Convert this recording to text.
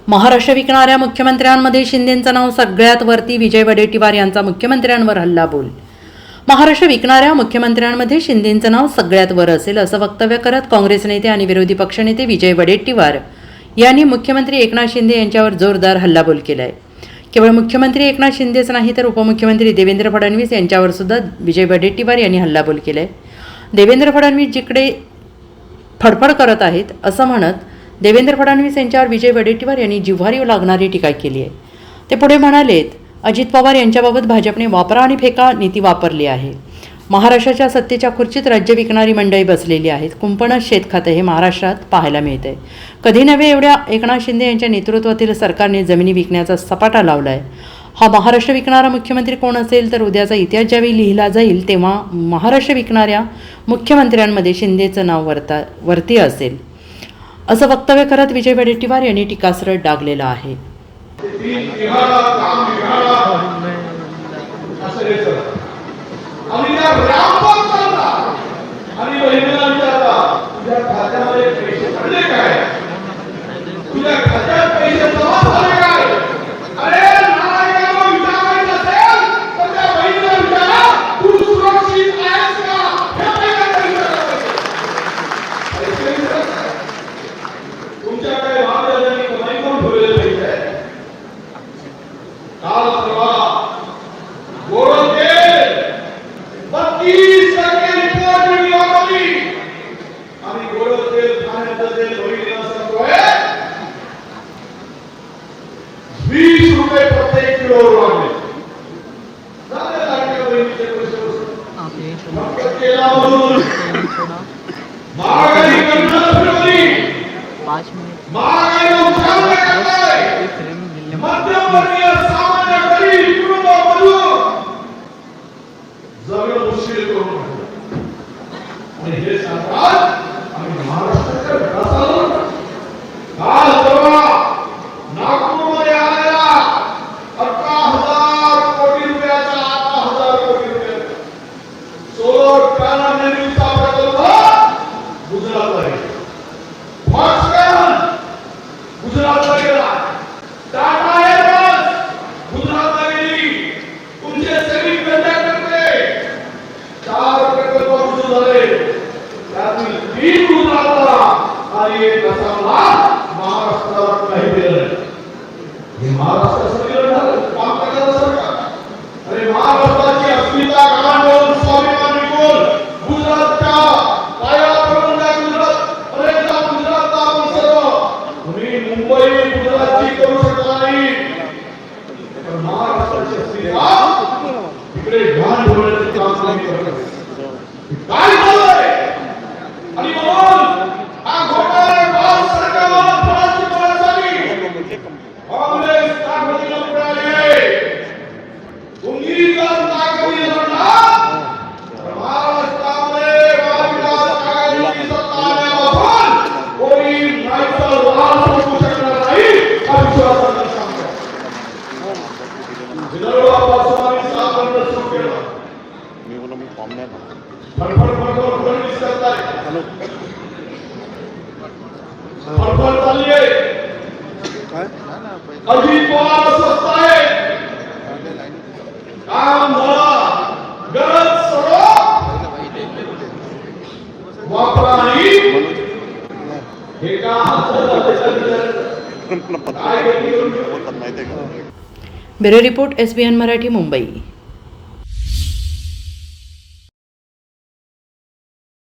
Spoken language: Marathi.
महाराष्ट्र विकणाऱ्या मुख्यमंत्र्यांमध्ये शिंदेंचं नाव सगळ्यात वरती. विजय वडेट्टीवार यांचा मुख्यमंत्र्यांवर हल्लाबोल. महाराष्ट्र विकणाऱ्या मुख्यमंत्र्यांमध्ये शिंदेंचं नाव सगळ्यात वर असेल असं वक्तव्य करत काँग्रेस नेते आणि विरोधी पक्षनेते विजय वडेट्टीवार यांनी मुख्यमंत्री एकनाथ शिंदे यांच्यावर जोरदार हल्लाबोल केलाय. केवळ मुख्यमंत्री एकनाथ शिंदेच नाही तर उपमुख्यमंत्री देवेंद्र फडणवीस यांच्यावर सुद्धा विजय वडेट्टीवार यांनी हल्लाबोल केलाय. देवेंद्र फडणवीस जिकडे फडफड करत आहेत असं म्हणत देवेंद्र फडणवीस यांच्यावर विजय वडेट्टीवार यांनी जिव्हारी लागणारी टीका केली आहे. ते पुढे म्हणालेत, अजित पवार यांच्याबाबत भाजपने वापरा आणि फेका नीती वापरली आहे. महाराष्ट्राच्या सत्तेच्या खुर्चीत राज्य विकणारी मंडळी बसलेली आहेत. कुंपणच शेतखातं हे महाराष्ट्रात पाहायला मिळतंय. कधी नव्हे एवढ्या एकनाथ शिंदे यांच्या नेतृत्वातील सरकारने जमिनी विकण्याचा सपाटा लावलाय. हा महाराष्ट्र विकणारा मुख्यमंत्री कोण असेल तर उद्याचा इतिहास ज्यावेळी लिहिला जाईल तेव्हा महाराष्ट्र विकणाऱ्या मुख्यमंत्र्यांमध्ये शिंदेचं नाव वरती असेल असं वक्तव्य करत विजय वडेट्टीवार यांनी टीकास्त्र डागलेला आहे. अजित पवार स्वस्त आहे, काम झाला, गरज सर्व वापरा नाही हे bureau report SBN Marathi, Mumbai.